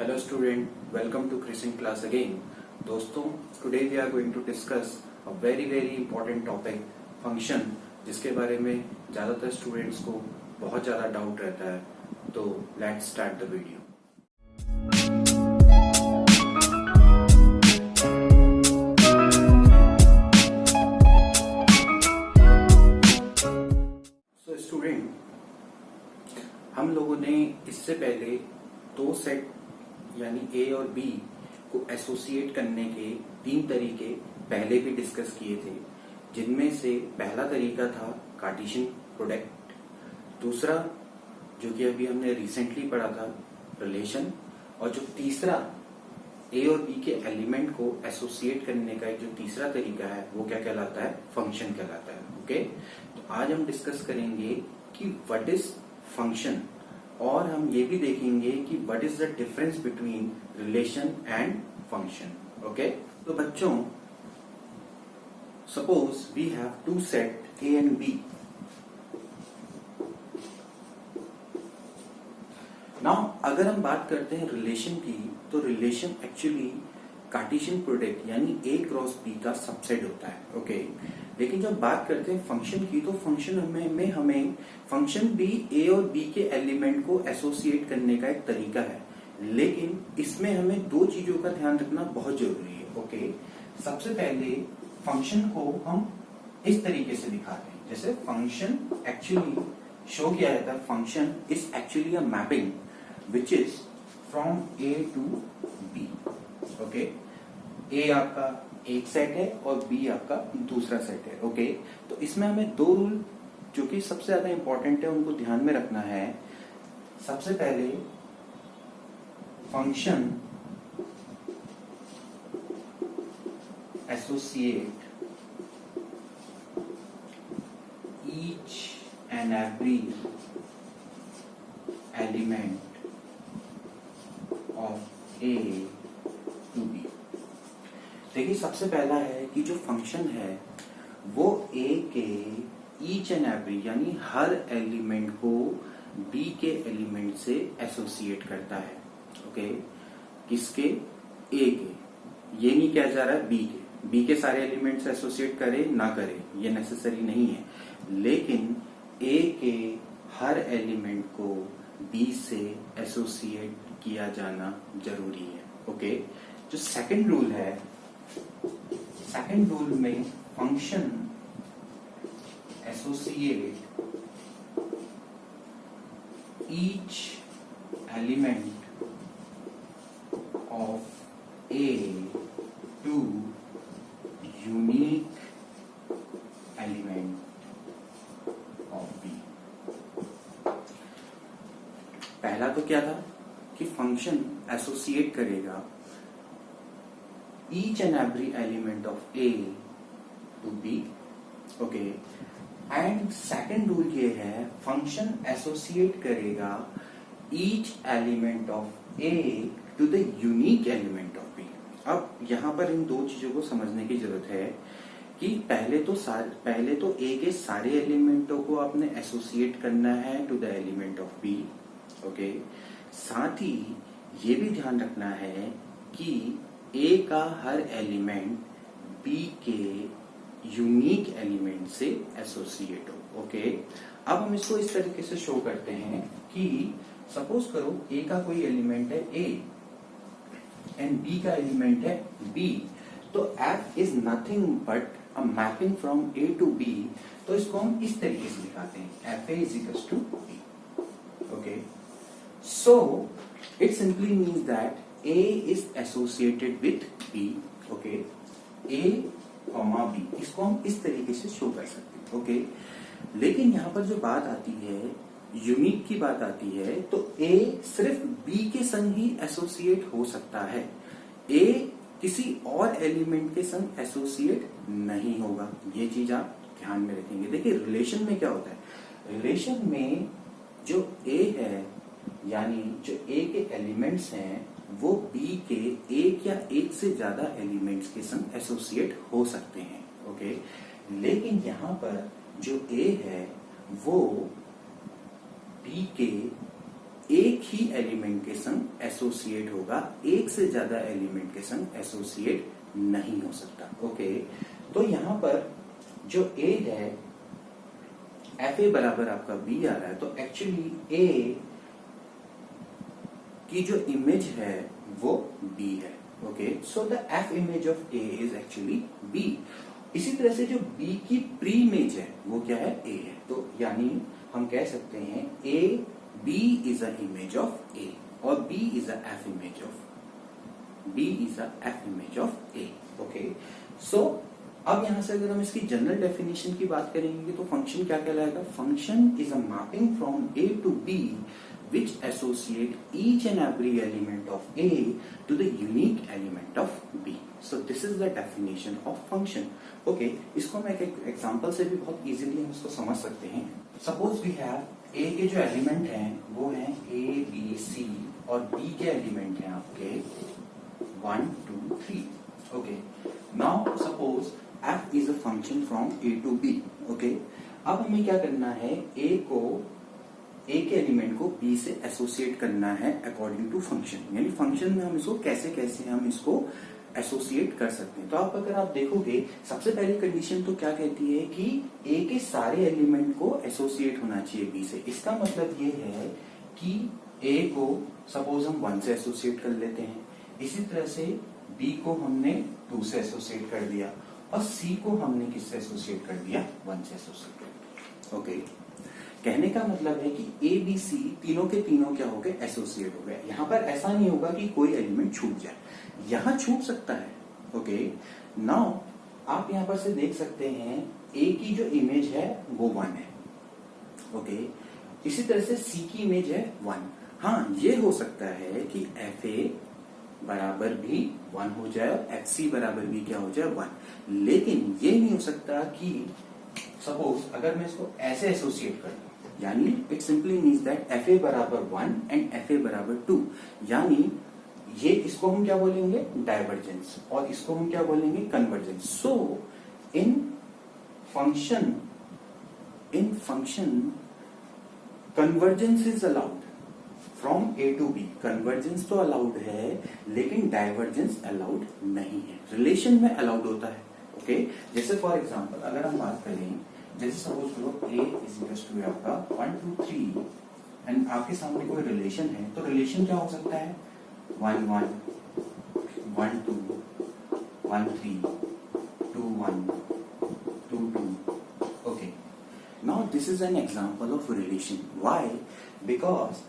Hello student, welcome to Christian class again. दोस्तों, today we are going to discuss a very important topic, function, जिसके बारे में ज़्यादातर students को बहुत ज़्यादा डाउट रहता है. तो let's start the video. So student, हम लोगों ने इससे पहले दो सेट यानी ए और बी को एसोसिएट करने के 3 तरीके पहले भी डिस्कस किए थे, जिनमें से पहला तरीका था कार्टेशियन प्रोडक्ट, दूसरा जो कि अभी हमने रिसेंटली पढ़ा था रिलेशन, और जो तीसरा ए और बी के एलिमेंट को एसोसिएट करने का जो तीसरा तरीका है वो क्या कहलाता है, फंक्शन कहलाता है. ओके, तो आज हम डिस्कस करेंगे कि व्हाट इज फंक्शन, और हम ये भी देखेंगे कि what is the difference between relation and function. Okay, तो बच्चों, suppose we have two set A and B. Now अगर हम बात करते हैं रिलेशन की, तो रिलेशन एक्चुअली कार्टेशियन प्रोडक्ट यानी ए क्रॉस बी का सबसेट होता है. ओके, लेकिन जब बात करते हैं फंक्शन की, तो फंक्शन में हमें फंक्शन भी ए और बी के एलिमेंट को एसोसिएट करने का एक तरीका है, लेकिन इसमें हमें 2 चीजों का ध्यान रखना बहुत जरूरी है. ओके, सबसे पहले फंक्शन को हम इस तरीके से दिखाते हैं, जैसे फंक्शन एक्चुअली शो किया जाता है. Function is actually a mapping which is from A to B. Okay, A आपका एक सेट है और बी आपका दूसरा सेट है. ओके, तो इसमें हमें 2 रूल जो कि सबसे ज्यादा इंपॉर्टेंट है उनको ध्यान में रखना है. सबसे पहले function associate each and every element of A to B. देखिए, सबसे पहला है कि जो फंक्शन है वो ए के ईच एंड एवरी यानी हर एलिमेंट को बी के एलिमेंट से एसोसिएट करता है. ओके, किसके? ए के. ये नहीं कहा जा रहा है बी के सारे एलिमेंट से एसोसिएट करे ना करे, ये नेसेसरी नहीं है, लेकिन ए के हर एलिमेंट को बी से एसोसिएट किया जाना जरूरी है. ओके, जो सेकंड रूल है, सेकंड रूल में function associate each element of A to unique element of B. पहला तो क्या था कि फंक्शन एसोसिएट करेगा each and every element of A to B. Okay, and second rule ये है, function associate करेगा each element of A to the unique element of B. अब यहाँ पर इन 2 चीजों को समझने की जरूरत है कि पहले तो A के सारे एलिमेंटों को आपने एसोसिएट करना है to the element of B. Okay, साथ ही ये भी ध्यान रखना है कि ए का हर एलिमेंट बी के यूनिक एलिमेंट से एसोसिएट हो. ओके, अब हम इसको इस तरीके से शो करते हैं कि सपोज करो ए का कोई एलिमेंट है ए एंड बी का एलिमेंट है बी, तो F is nothing but a mapping from A to B. तो इसको हम इस तरीके से दिखाते हैं, F A is equals to B. Okay, so it simply means that A is associated with B. Okay, A, B. इसको हम इस तरीके से शो कर सकते हैं. ओके, लेकिन यहाँ पर जो बात आती है, यूनिक की बात आती है, तो A सिर्फ B के संग ही एसोसिएट हो सकता है, A किसी और एलिमेंट के संग एसोसिएट नहीं होगा. ये चीज आप ध्यान में रखेंगे. देखिए, रिलेशन में क्या होता है, रिलेशन में जो A है यानी जो A के एलिमेंट्स हैं वो B के एक या एक से ज्यादा एलिमेंट्स के संग एसोसिएट हो सकते हैं. ओके, लेकिन यहाँ पर जो A है वो B के एक ही एलिमेंट के संग एसोसिएट होगा, एक से ज्यादा एलिमेंट के संग एसोसिएट नहीं हो सकता। ओके, तो यहां पर जो ए है एफ ए बराबर आपका बी आ रहा है, तो एक्चुअली ए की जो इमेज है वो बी है। Okay, so the F image of A is actually B. इसी तरह से जो बी की प्री इमेज है वो क्या है, ए है। तो यानी हम कह सकते हैं A B is a image of A और B is a F image of B is a F image of A. Okay, so अब यहां से अगर हम इसकी जनरल डेफिनेशन की बात करेंगे तो फंक्शन क्या कहलाएगा, function is a mapping from A to B which associate each and every element of A to the unique element of B. So this is the definition of function. Okay, इसको हम एक example से भी बहुत easily हम इसको समझ सकते हैं। Suppose we have A के जो एलिमेंट हैं वो हैं A, B, C और B के एलिमेंट हैं आपके 1, 2, 3. Okay, now suppose F is a function from A to B. Okay, अब हमें क्या करना है, ए के एलिमेंट को बी से एसोसिएट करना है अकॉर्डिंग टू फंक्शन। यानी फंक्शन में हम इसको कैसे कैसे हम इसको एसोसिएट कर सकते हैं। तो आप अगर आप देखोगे सबसे पहली कंडीशन तो क्या कहती है कि ए के सारे एलिमेंट को एसोसिएट होना चाहिए बी से। इसका मतलब ये है कि ए को सपोज हम 1 से एसोसिएट कर लेते हैं, इसी तरह से बी को हमने 2 से एसोसिएट कर दिया और सी को हमने किससे एसोसिएट कर दिया, 1 से एसोसिएट कर दिया। ओके, कहने का मतलब है कि ए बी सी तीनों के तीनों क्या हो गए, एसोसिएट हो गए। यहां पर ऐसा नहीं होगा कि कोई एलिमेंट छूट जाए, यहां छूट सकता है। ओके, नाउ आप यहां पर से देख सकते हैं ए की जो इमेज है वो 1 है। ओके, इसी तरह से सी की इमेज है 1। हाँ, ये हो सकता है कि एफ ए बराबर भी 1 हो जाए और एफ सी बराबर भी क्या हो जाए, 1। लेकिन ये नहीं हो सकता कि सपोज अगर मैं इसको ऐसे एसोसिएट कर दूं, यानी it simply means that F A बराबर 1 एंड एफ ए बराबर 2, यानी ये इसको हम क्या बोलेंगे, डाइवर्जेंस, और इसको हम क्या बोलेंगे, convergence. So in function convergence is allowed from A to B. Convergence तो अलाउड है लेकिन डाइवर्जेंस अलाउड नहीं है, रिलेशन में अलाउड होता है। ओके, जैसे फॉर एग्जाम्पल अगर हम बात करें, जैसे सपोज करो ए इज इक्वल्स टू आपका 1, 2, 3 एंड आपके सामने कोई रिलेशन है, तो रिलेशन क्या हो सकता है, 1, 1, 1, 2, 1, 3, 2, 1, 2, 2. Okay, now this is an example of relation. Why? Because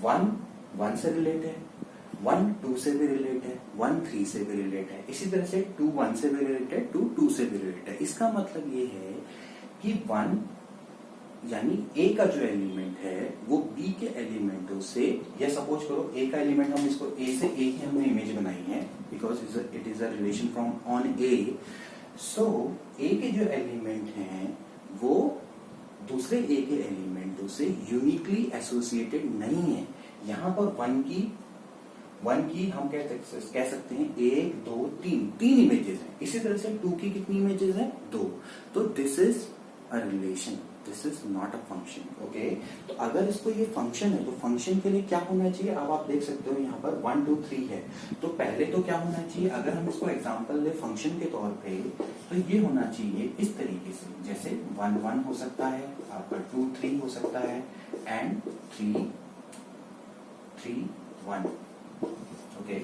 1 से रिलेट है, 1 2 से भी रिलेट है, 1 3 से भी रिलेट है, इसी तरह से 2 1 से भी रिलेट है, 2 2 से भी रिलेट है। इसका मतलब ये है कि 1 यानी ए का जो एलिमेंट है वो बी के एलिमेंटों से, या सपोज करो ए का एलिमेंट हम इसको ए से ए की हमने इमेज बनाई है because it is a relation from on A. So A के जो एलिमेंट हैं वो दूसरे ए के एलिमेंटों से यूनिकली एसोसिएटेड नहीं है। यहां पर 1 की हम कह सकते हैं 1 2 3 इमेजेस हैं। इसी तरह से 2 की कितनी इमेजेस हैं, 2। तो this is a relation, this is not a function. Okay, तो अगर इसको ये फंक्शन है तो फंक्शन के लिए क्या होना चाहिए, अब आप देख सकते हो यहाँ पर 1 2 3 है, तो पहले तो क्या होना चाहिए, अगर हम इसको एग्जांपल ले फंक्शन के तौर पे, तो ये होना चाहिए इस तरीके से, जैसे 1 1 हो सकता है, आपका 2 3 हो सकता है एंड 3 3 1। ओके,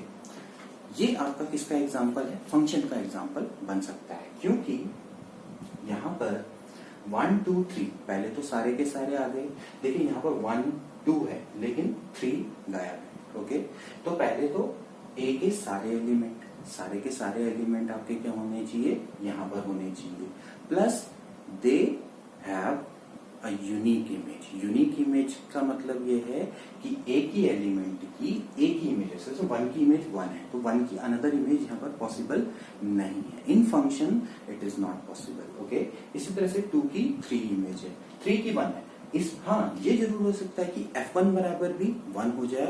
ये आपका किसका एग्जांपल है, फंक्शन का एग्जांपल बन सकता है, क्योंकि यहां पर 1 2 3 पहले तो सारे के सारे आ गए। देखिए यहाँ पर 1 2 है लेकिन 3 गायब है। ओके, तो पहले तो ए के सारे एलिमेंट आपके क्या होने चाहिए, यहाँ पर होने चाहिए, plus they have a unique image. Unique image का मतलब ये है कि ए की एलिमेंट की एक ही इमेज है, जैसे 1 की इमेज 1 है तो 1 की अनदर इमेज यहाँ पर पॉसिबल नहीं है। In function it is not possible. Okay, इसी तरह से 2 की 3 इमेज है, 3 की 1 है। हाँ, ये जरूर हो सकता है कि F1 बराबर भी 1 हो जाए,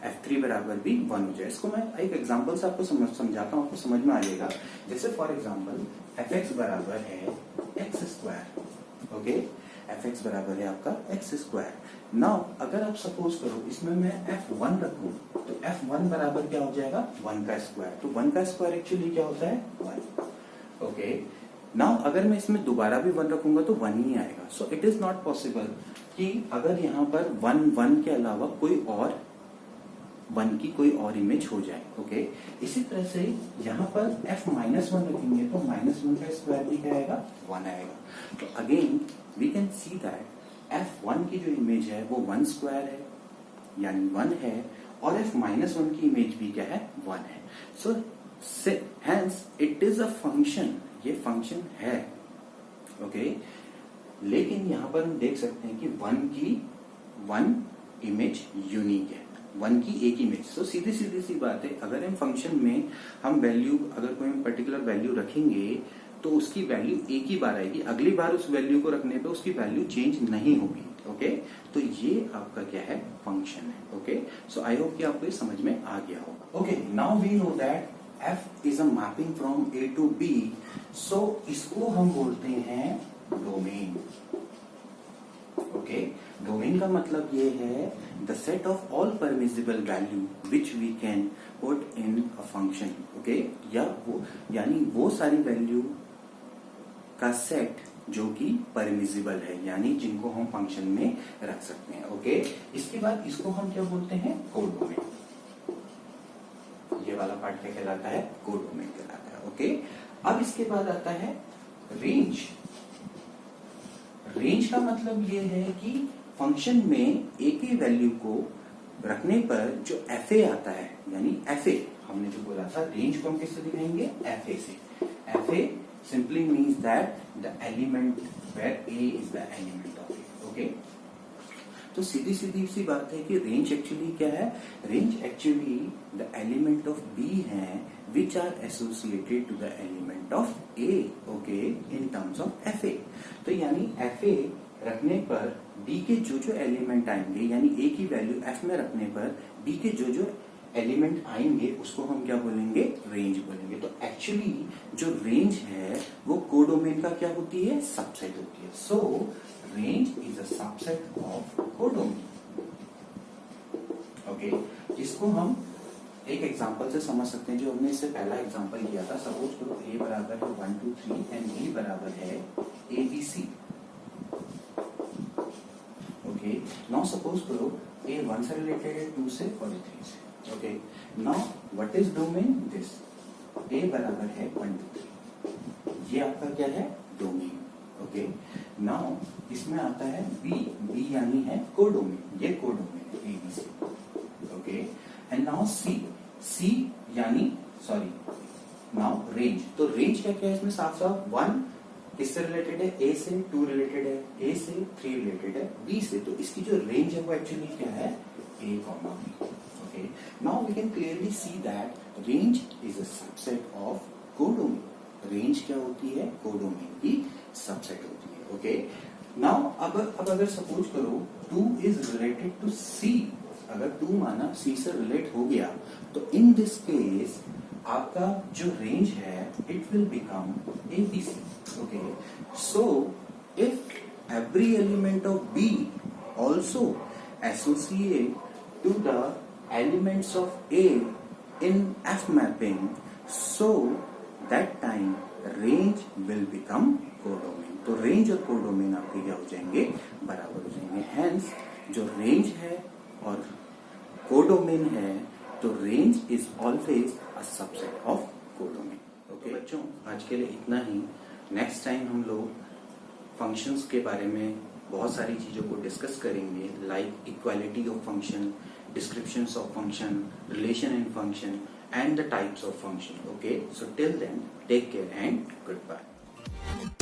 F3 बराबर भी 1 हो जाए। इसको मैं एक एग्जांपल से आपको समझाता हूँ, आपको समझ में आ जाएगा। जैसे फॉर एग्जांपल fx बराबर है x स्क्वायर। ओके, fx बराबर है आपका x स्क्वायर। नाउ अगर आप सपोज करो इसमें मैं f1 रखूं तो f1 बराबर क्या हो जाएगा 1 का स्क्वायर। तो 1 का स्क्वायर एक्चुअली क्या होता है 1। ओके, नाउ अगर मैं इसमें दोबारा भी 1 रखूंगा तो 1 ही आएगा। So it is not possible कि अगर यहाँ पर 1 के अलावा कोई और 1 की कोई और इमेज हो जाए। ओके, इसी तरह से यहाँ पर f-1 रखेंगे तो -1 का स्क्वायर भी क्या आएगा 1 आएगा। तो again we can see that f1 की जो इमेज है वो 1 स्क्वायर है यानी 1 है, और f-1 की इमेज भी क्या है 1 है। So hence it is a function, ये फंक्शन है। ओके, लेकिन यहां पर हम देख सकते हैं कि 1 इमेज यूनिक है, 1 की एक इमेज। सो सीधी सी बात है, अगर हम फंक्शन में हम वैल्यू, अगर कोई पर्टिकुलर वैल्यू रखेंगे तो उसकी वैल्यू एक ही बार आएगी, अगली बार उस वैल्यू को रखने पे उसकी वैल्यू चेंज नहीं होगी। ओके, तो ये आपका क्या है फंक्शन है। ओके, सो आई होप कि आपको ये समझ में आ गया होगा। Okay, now we know that f is a mapping from a to b। सो इसको हम बोलते हैं डोमेन। ओके, डोमेन का मतलब ये है the set of all permissible value which we can put in a function. Okay, या वो यानी वो सारी वैल्यू का सेट जो कि परमिसिबल है, यानी जिनको हम फंक्शन में रख सकते हैं। ओके, इसके बाद इसको हम क्या बोलते हैं कोडोमेन। ये वाला पार्ट क्या कहलाता है कोडोमेन कहलाता है। ओके, अब इसके बाद आता है रेंज। रेंज का मतलब ये है कि फंक्शन में एक ही वैल्यू को रखने पर जो fa आता है, यानी fa हमने जो बोला था, रेंज को हम किससे दिखाएंगे fa से। fa simply means that the element where a is the element of a. Okay, तो सीधी सी बात है कि रेंज एक्चुअली क्या है, range actually the element of b है which are associated to the element of a. Okay, in terms of fa. तो यानी fa रखने पर b के जो एलिमेंट आएंगे, यानी a की वैल्यू f में रखने पर b के जो एलिमेंट आएंगे उसको हम क्या बोलेंगे रेंज बोलेंगे। तो एक्चुअली जो रेंज है वो कोडोमेन का क्या होती है सबसेट होती है। सो range is a subset of codomain. Okay, इसको हम एक एग्जांपल से समझ सकते हैं, जो हमने इससे पहला एग्जांपल किया था। सपोज करो a बराबर है 1 2 3 एंड b बराबर है abc। ओके, नाउ सपोज करो a 1 से रिलेटेड है, 2 से और 3 से। Okay, now what is domain this, a बराबर है 1 2 3, ये आपका क्या है डोमेन। ओके, नाउ इसमें आता है b यानी है कोडोमेन, ये कोडोमेन है abc। Okay, and now c यानी सॉरी नाउ रेंज। तो रेंज क्या क्या है इसमें साफ 1 किससे रिलेटेड है a से, 2 रिलेटेड है a से, 3 रिलेटेड है b से। तो इसकी जो रेंज है वो एक्चुअली क्या है a, b। Okay, now we can clearly see that range is a subset of codomain. Range क्या होती है कोडोमेन की सबसेट होती है। ओके, नाउ अब अगर सपोज करो 2 is related to c, अगर 2 माना c से रिलेट हो गया तो इन दिस केस आपका जो रेंज है it will become abc। Okay, so if every element of b also associate to the elements of A in F mapping, so that time range will become codomain। तो range और codomain आपके क्या हो जाएंगे बराबर हो जाएंगे। हेंस जो रेंज है और कोडोमेन है तो range is always a subset of codomain. Okay बच्चों, आज के लिए इतना ही। नेक्स्ट टाइम हम लोग फंक्शंस के बारे में बहुत सारी चीजों को डिस्कस करेंगे, like equality of function, descriptions of function, relation in function, and the types of function. Okay, so till then, take care and goodbye.